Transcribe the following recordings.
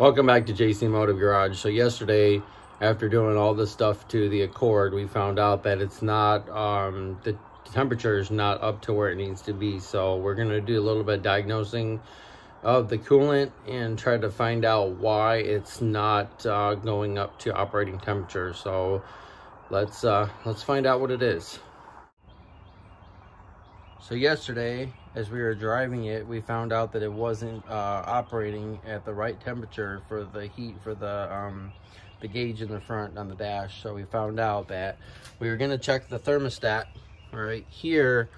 Welcome back to JC Motive Garage. So yesterday, after doing all this stuff to the Accord, we found out that it's not, the temperature is not up to where it needs to be. So we're going to do a little bit of diagnosing of the coolant and try to find out why it's not going up to operating temperature. So let's find out what it is. So yesterday, as we were driving it, we found out that it wasn't operating at the right temperature for the heat for the gauge in the front on the dash. So we found out that we were going to check the thermostat right here,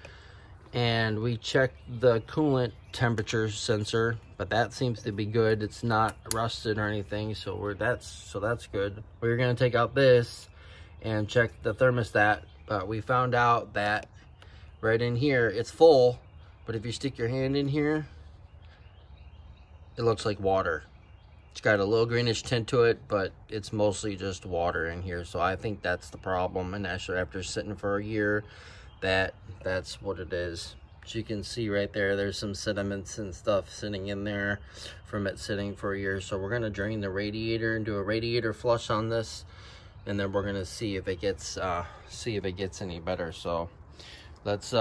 and we checked the coolant temperature sensor, but that seems to be good. It's not rusted or anything, so that's good. We were going to take out this and check the thermostat, but we found out that right in here it's full, but if you stick your hand in here, it looks like water. It's got a little greenish tint to it, but it's mostly just water in here. So I think that's the problem, and actually after sitting for a year, that's what it is. So you can see right there, there's some sediments and stuff sitting in there from it sitting for a year. So we're gonna drain the radiator and do a radiator flush on this, and then we're gonna see if it gets any better. So let's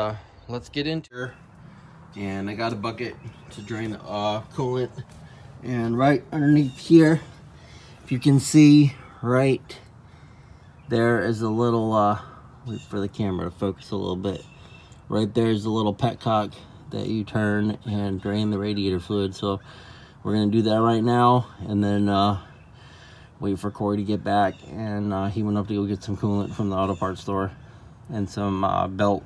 get into it. And I got a bucket to drain the coolant, and right underneath here, if you can see right there is a little wait for the camera to focus a little bit. Right there's a little petcock that you turn and drain the radiator fluid. So we're gonna do that right now, and then wait for Corey to get back. And he went up to go get some coolant from the auto parts store and some belt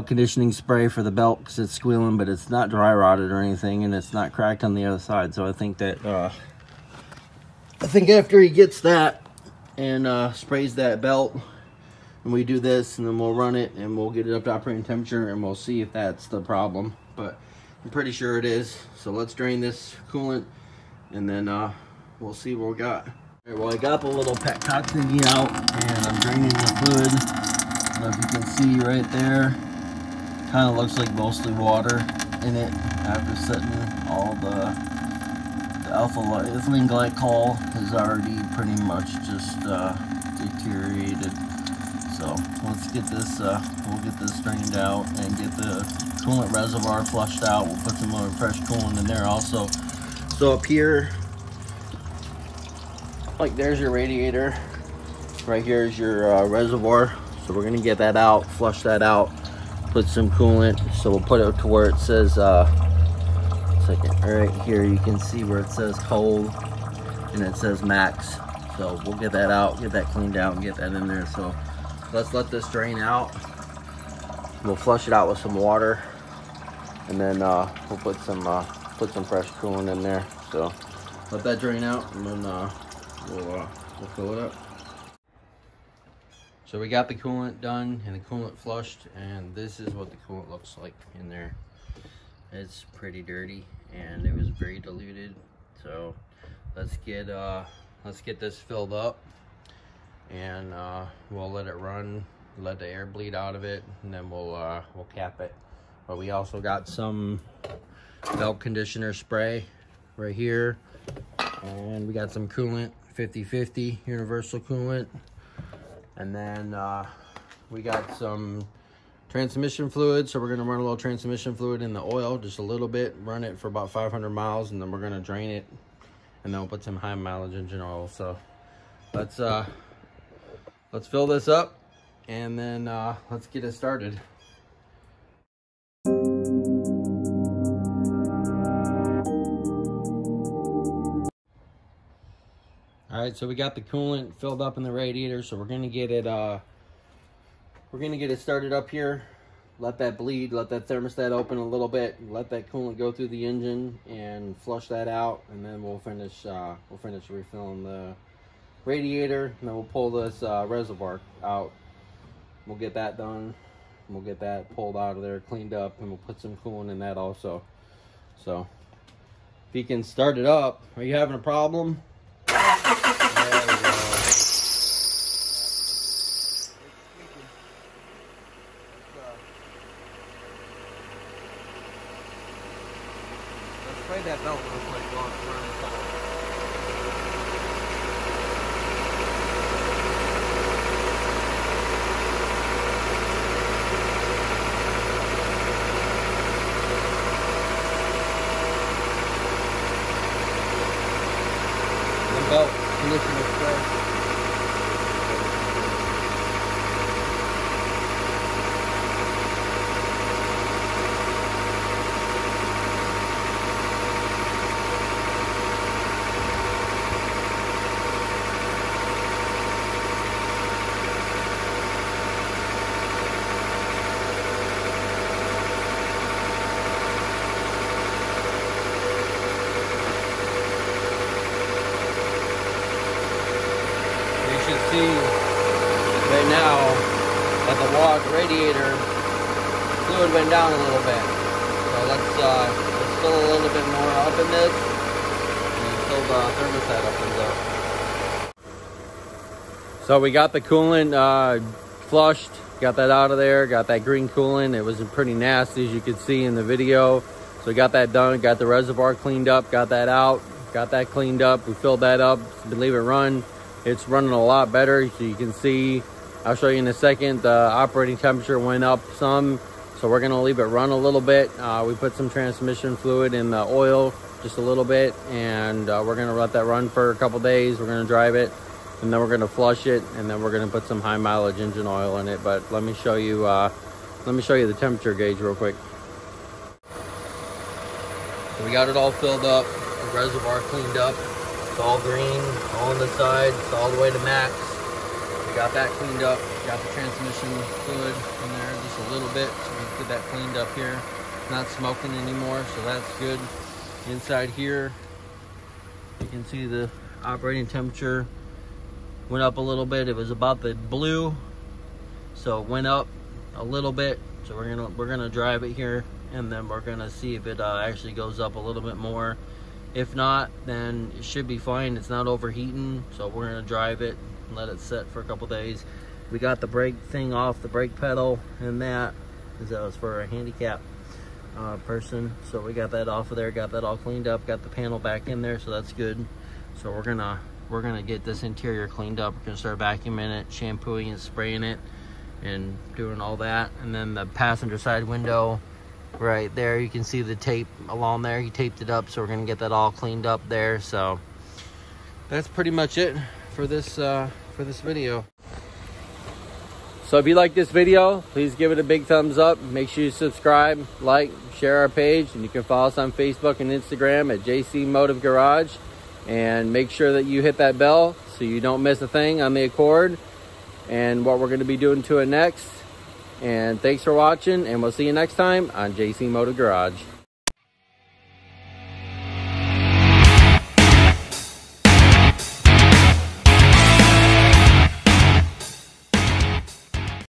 conditioning spray for the belt, because it's squealing, but it's not dry rotted or anything, and it's not cracked on the other side. So I think that I think after he gets that and sprays that belt, and we do this, and then we'll run it and we'll get it up to operating temperature, and we'll see if that's the problem. But I'm pretty sure it is. So let's drain this coolant, and then we'll see what we got. All right, well, I got the little petcock thingy out, and I'm draining the fluid. So if you can see right there, kind of looks like mostly water in it after setting all the ethylene glycol is already pretty much just deteriorated. So let's get this, we'll get this drained out and get the coolant reservoir flushed out. We'll put some more fresh coolant in there also. So up here, like there's your radiator. Right here is your reservoir. So we're gonna get that out, flush that out, put some coolant. So we'll put it to where it says, right here you can see where it says cold and it says max. So we'll get that out, get that cleaned out, and get that in there. So let's let this drain out. We'll flush it out with some water, and then we'll put some fresh coolant in there. So let that drain out, and then we'll fill it up. So we got the coolant done and the coolant flushed, and this is what the coolant looks like in there. It's pretty dirty and it was very diluted. So let's get this filled up, and we'll let it run, let the air bleed out of it, and then we'll cap it. But we also got some belt conditioner spray right here, and we got some coolant, 50/50 universal coolant. And then we got some transmission fluid. So we're gonna run a little transmission fluid in the oil, just a little bit, run it for about 500 miles, and then we're gonna drain it, and then we'll put some high mileage engine oil. So let's fill this up, and then let's get it started. All right, so we got the coolant filled up in the radiator, so we're gonna get it started up here. Let that bleed, let that thermostat open a little bit, let that coolant go through the engine and flush that out, and then we'll finish refilling the radiator, and then we'll pull this reservoir out. We'll get that done. We'll get that pulled out of there, cleaned up, and we'll put some coolant in that also. So if you can start it up. Are you having a problem? Spray that belt real quick while it's running. can see right now that the radiator fluid went down a little bit. So let's fill a little bit more up in this and fill the thermostat up in there. So we got the coolant flushed, got that out of there, got that green coolant. It was pretty nasty, as you could see in the video. So we got that done, got the reservoir cleaned up, got that out, got that cleaned up. We filled that up, leave it run. It's running a lot better, so you can see, I'll show you in a second, the operating temperature went up some. So we're gonna leave it run a little bit. We put some transmission fluid in the oil, just a little bit, and we're gonna let that run for a couple days. We're gonna drive it, and then we're gonna flush it, and then we're gonna put some high mileage engine oil in it. But let me show you the temperature gauge real quick. So we got it all filled up, the reservoir cleaned up. It's all green, all on the side, it's all the way to max. We got that cleaned up, got the transmission fluid in there just a little bit, so we can get that cleaned up here. It's not smoking anymore, so that's good. Inside here, you can see the operating temperature went up a little bit. It was about the blue, so it went up a little bit. So we're gonna drive it here, and then we're gonna see if it actually goes up a little bit more. If not, then it should be fine. It's not overheating, so we're gonna drive it and let it set for a couple days. We got the brake thing off, the brake pedal, and that was for a handicap person. So we got that off of there, got that all cleaned up, got the panel back in there, so that's good. So we're gonna get this interior cleaned up. We're gonna start vacuuming it, shampooing and spraying it, and doing all that. And then the passenger side window right there, you can see the tape along there. He taped it up, so we're gonna get that all cleaned up there. So that's pretty much it for this video. So if you like this video, please give it a big thumbs up. Make sure you subscribe, like, share our page, and you can follow us on Facebook and Instagram at JC Motive Garage. And make sure that you hit that bell so you don't miss a thing on the Accord and what we're going to be doing to it next. And thanks for watching, and we'll see you next time on JC Motive Garage.